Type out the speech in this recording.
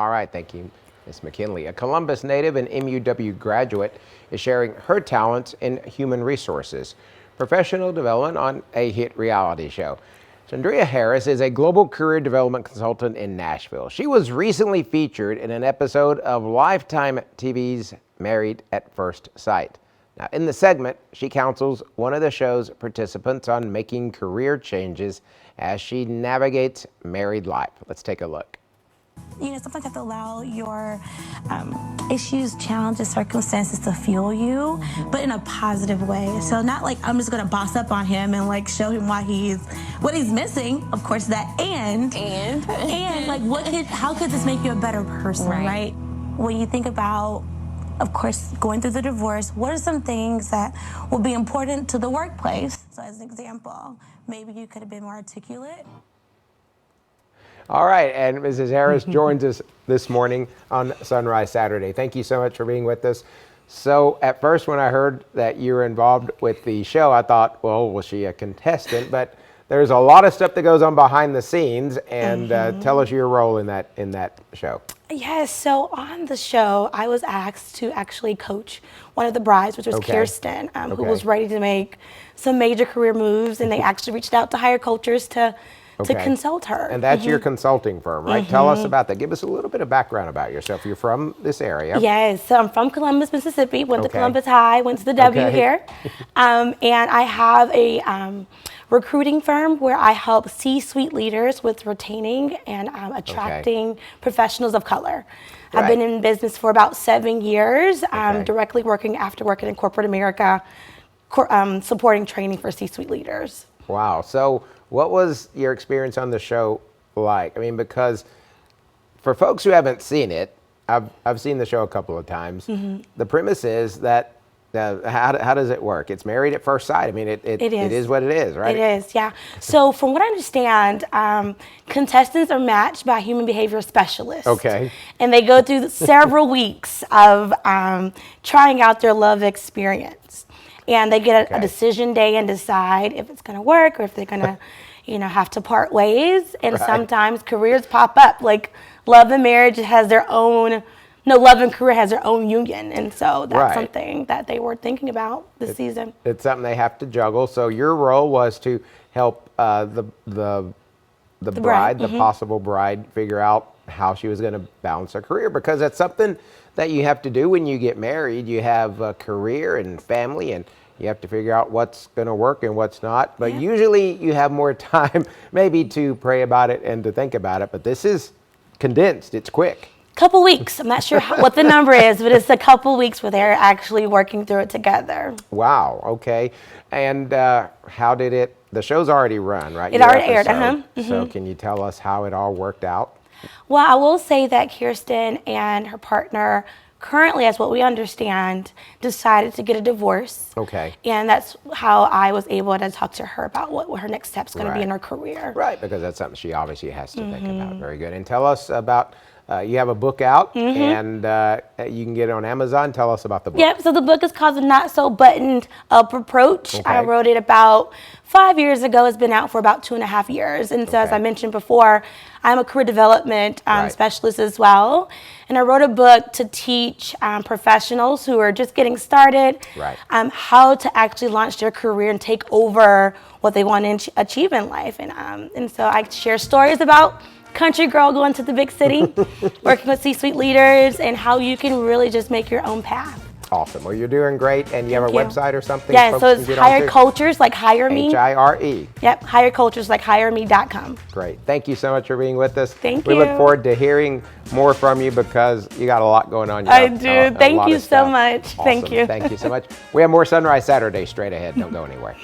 All right, thank you, Ms. McKinley. A Columbus native and MUW graduate is sharing her talents in human resources, professional development on a hit reality show. Sandria Harris is a global career development consultant in Nashville. She was recently featured in an episode of Lifetime TV's Married at First Sight. Now, in the segment, she counsels one of the show's participants on making career changes as she navigates married life. Let's take a look. Sometimes you have to allow your issues, challenges, circumstances to fuel you, but in a positive way. So not like I'm just gonna boss up on him and like show him what he's missing. Of course, that and like how could this make you a better person, right? When you think about, of course, going through the divorce, what are some things that will be important to the workplace? So as an example, maybe you could have been more articulate. All right, and Mrs. Harris joins us this morning on Sunrise Saturday. Thank you so much for being with us. So at first when I heard that you were involved with the show, I thought, well, was she a contestant? But there's a lot of stuff that goes on behind the scenes, and tell us your role in that show. Yes, so on the show, I was asked to actually coach one of the brides, which was Kirsten, who was ready to make some major career moves, and they actually reached out to Higher Cultures to consult her. And that's your consulting firm, right? Tell us about that. Give us a little bit of background about yourself. You're from this area. Yes, so I'm from Columbus, Mississippi, went to Columbus High, went to the W here. And I have a recruiting firm where I help C-suite leaders with retaining and attracting professionals of color. I've been in business for about 7 years, directly working after working in corporate America, supporting training for C-suite leaders. Wow. So what was your experience on the show like? I mean, because for folks who haven't seen it, I've seen the show a couple of times. The premise is that how does it work? It's Married at First Sight. I mean, it is what it is, right? It is, yeah. So from what I understand, contestants are matched by human behavior specialists. Okay. And they go through several weeks of trying out their love experience. And they get a decision day and decide if it's going to work or if they're going to, have to part ways. And sometimes careers pop up. Like love and marriage has their own. No, love and career has their own union, and so that's something that they were thinking about this season. It's something they have to juggle. So your role was to help the bride, the possible bride, figure out how she was going to balance her career, because that's something that you have to do when you get married. You have a career and family, and you have to figure out what's going to work and what's not. But usually you have more time maybe to pray about it and to think about it. But this is condensed. It's quick. Couple weeks. I'm not sure what the number is, but it's a couple weeks where they're actually working through it together. Wow. Okay. And how did it? The show's already run, right? It already aired. So can you tell us how it all worked out? Well, I will say that Kirsten and her partner currently, as what we understand, decided to get a divorce. Okay. And that's how I was able to talk to her about what her next step's going to be in her career. Right, because that's something she obviously has to think about. Very good. And tell us about, you have a book out, and you can get it on Amazon. Tell us about the book. Yep, so the book is called The Not So Buttoned Up Approach. I wrote it about 5 years ago. It's been out for about 2.5 years. And so as I mentioned before, I'm a career development specialist as well. And I wrote a book to teach professionals who are just getting started how to actually launch their career and take over what they want to achieve in life. And so I share stories about country girl going to the big city, working with C-suite leaders, and how you can really just make your own path. Awesome. Well, you're doing great. And you have a website or something? Yeah, so it's Higher Cultures, like Hire Me. H-I-R-E. Yep, Higher Cultures, like HireMe.com. Great. Thank you so much for being with us. Thank you. We look forward to hearing more from you, because you got a lot going on. I do. Thank you so much. Awesome. Thank you. Thank you so much. We have more Sunrise Saturday straight ahead. Don't go anywhere.